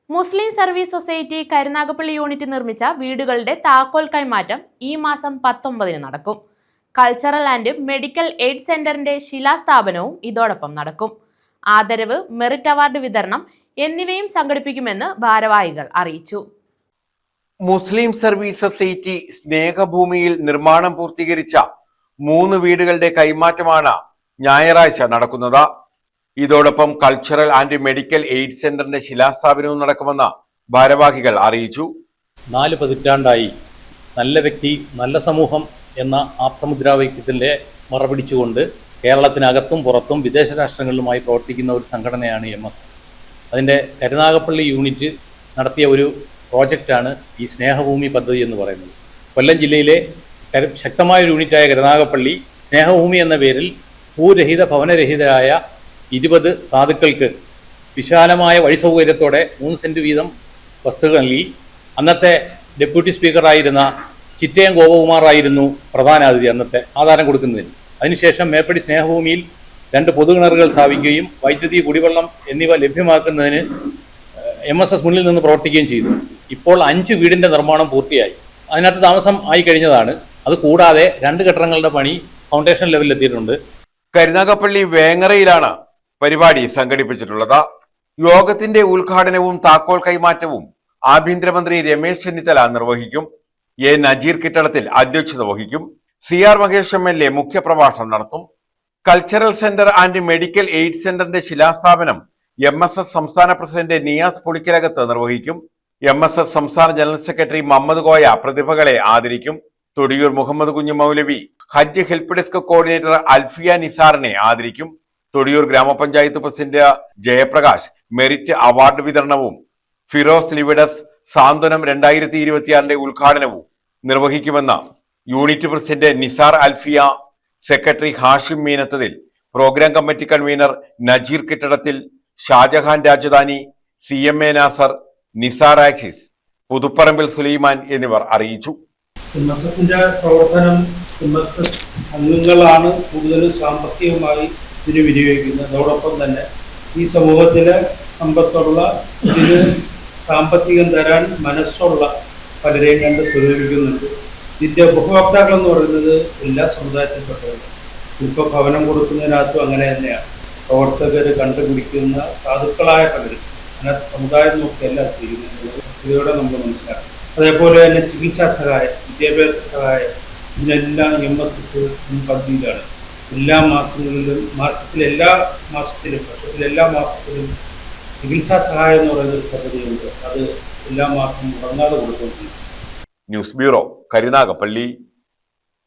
മുസ്ലിം service society Karunagappally unit നിർമ്മിച്ച വീടുകളുടെ താക്കോൽ കൈമാറ്റം ഈ മാസം 19-ന് നടക്കും. കൾച്ചറൽ ആൻഡ് മെഡിക്കൽ എയ്ഡ് സെന്ററിന്റെ ശിലാസ്ഥാപനവും ഇതോടൊപ്പം നടക്കും. ആദരവ്, മെറിറ്റ് അവാർഡ് വിതരണം എന്നിവയും സംഘടിപ്പിക്കുമെന്ന് ഭാരവാഹികൾ അറിയിച്ചു. മുസ്ലിം സർവീസ് സൊസൈറ്റി സ്നേഹഭൂമിയിൽ നിർമ്മാണം പൂർത്തീകരിച്ച 3 വീടുകളുടെ കൈമാറ്റമാണ് ഞായറാഴ്ച നടക്കുന്നത്. ഇതോടൊപ്പം കൾച്ചറൽ ആൻഡ് മെഡിക്കൽ എയ്ഡ് സെന്ററിന്റെ ശിലാസ്ഥാപനവും നടക്കുമെന്ന് ഭാരവാഹികൾ അറിയിച്ചു. 4 പതിറ്റാണ്ടായി നല്ല വ്യക്തി നല്ല സമൂഹം എന്ന ആപ്തമുദ്രാവാക്യത്തിന്റെ മറപിടിച്ചുകൊണ്ട് കേരളത്തിനകത്തും പുറത്തും വിദേശ രാഷ്ട്രങ്ങളിലുമായി പ്രവർത്തിക്കുന്ന ഒരു സംഘടനയാണ് MSS. അതിൻ്റെ കരുനാഗപ്പള്ളി യൂണിറ്റ് നടത്തിയ ഒരു പ്രോജക്റ്റാണ് ഈ സ്നേഹഭൂമി പദ്ധതി എന്ന് പറയുന്നത്. കൊല്ലം ജില്ലയിലെ ശക്തമായ യൂണിറ്റായ കരുനാഗപ്പള്ളി സ്നേഹഭൂമി എന്ന പേരിൽ ഭൂരഹിത ഭവനരഹിതരായ 20 സാധുക്കൾക്ക് വിശാലമായ വഴി സൗകര്യത്തോടെ 3 സെന്റ് വീതം വസ്തുക്കൾ നൽകി. അന്നത്തെ ഡെപ്യൂട്ടി സ്പീക്കറായിരുന്ന ചിറ്റയം ഗോപകുമാറായിരുന്നു പ്രധാന അതിഥി അന്നത്തെ ആധാരം കൊടുക്കുന്നതിന്. അതിനുശേഷം മേപ്പടി സ്നേഹഭൂമിയിൽ 2 പൊതുകിണറുകൾ സ്ഥാപിക്കുകയും വൈദ്യുതി, കുടിവെള്ളം എന്നിവ ലഭ്യമാക്കുന്നതിന് MSS മുന്നിൽ നിന്ന് പ്രവർത്തിക്കുകയും ചെയ്തു. ഇപ്പോൾ 5 വീടിൻ്റെ നിർമ്മാണം പൂർത്തിയായി. അതിനകത്ത് താമസം ആയി കഴിഞ്ഞതാണ്. അത് കൂടാതെ 2 കെട്ടിടങ്ങളുടെ പണി ഫൗണ്ടേഷൻ ലെവലിലെത്തിയിട്ടുണ്ട്. കരുനാഗപ്പള്ളി വേങ്ങരയിലാണ് പരിപാടി സംഘടിപ്പിച്ചിട്ടുള്ളത്. യോഗത്തിന്റെ ഉദ്ഘാടനവും താക്കോൽ കൈമാറ്റവും ആഭ്യന്തരമന്ത്രി രമേശ് ചെന്നിത്തല നിർവഹിക്കും. എ നജീർ കിട്ടടത്തിൽ അധ്യക്ഷത വഹിക്കും. CR മഹേഷ് MLA മുഖ്യപ്രഭാഷണം നടത്തും. Cultural centre and medical aid സെന്ററിന്റെ ശിലാസ്ഥാപനം MSS സംസ്ഥാന പ്രസിഡന്റ് നിയാസ് പുളിക്കലകത്ത് നിർവഹിക്കും. MSS സംസ്ഥാന ജനറൽ സെക്രട്ടറി മുഹമ്മദ് കോയ പ്രതിഭകളെ ആദരിക്കും. തൊടിയൂർ മുഹമ്മദ് കുഞ്ഞു മൗലവി, ഹജ്ജ് ഹെൽപ്പ് ഡെസ്ക് കോർഡിനേറ്റർ അൽഫിയ നിസാറിനെ ആദരിക്കും. തൊടിയൂർ ഗ്രാമപഞ്ചായത്ത് പ്രസിഡന്റ് ജയപ്രകാശ് മെറിറ്റ് അവാർഡ് വിതരണവും ഫിറോസ് ലിവിഡസ് സാന്ത്വനം 2026 ഉദ്ഘാടനവും നിർവഹിക്കുമെന്ന് unit president Nisar Alfiya, secretary Hashim Meenathathil, programme committee convener Najeer Kittadathil, Shajahan Rajadhani, CMA Nasar, Nisar Axis, Puthuparambil Sulaiman എന്നിവർ അറിയിച്ചു. MSSന്റെ പ്രവർത്തനം MSS അംഗങ്ങളാണ് കൂടുതലും സാമ്പത്തികമായി ഇതിന് വിനിയോഗിക്കുന്നത്. അതോടൊപ്പം തന്നെ ഈ സമൂഹത്തിലെ സമ്പത്തുള്ള ഇതിന് സാമ്പത്തികം തരാൻ മനസ്സുള്ള പലരെയും കണ്ട് സ്വരൂപിക്കുന്നുണ്ട്. ഇതിൻ്റെ ഉപഭോക്താക്കൾ എന്ന് പറയുന്നത് എല്ലാ സമുദായത്തിൽപ്പെട്ടവരും. ഇപ്പോൾ ഭവനം കൊടുക്കുന്നതിനകത്തും അങ്ങനെ തന്നെയാണ്. പ്രവർത്തകർ കണ്ടുപിടിക്കുന്ന സാധുക്കളായ പലരും അതിനകത്ത് സമുദായം നോക്കിയല്ല ചെയ്യുന്നത്. ഇതിലൂടെ നമ്മൾ മനസ്സിലാക്കും. അതേപോലെ തന്നെ ചികിത്സാ സഹായം, വിദ്യാഭ്യാസ സഹായം, ഇതിനെല്ലാം MSS പദ്ധതിയിലാണ്. എല്ലാ മാസങ്ങളിലും എല്ലാ മാസത്തിലും ചികിത്സാ സഹായം എന്ന് പറയുന്ന പദ്ധതിയുണ്ട്. അത് എല്ലാ മാസവും മുടങ്ങാതെ കൊടുക്കുന്നുണ്ട്. News bureau, Karunagappally.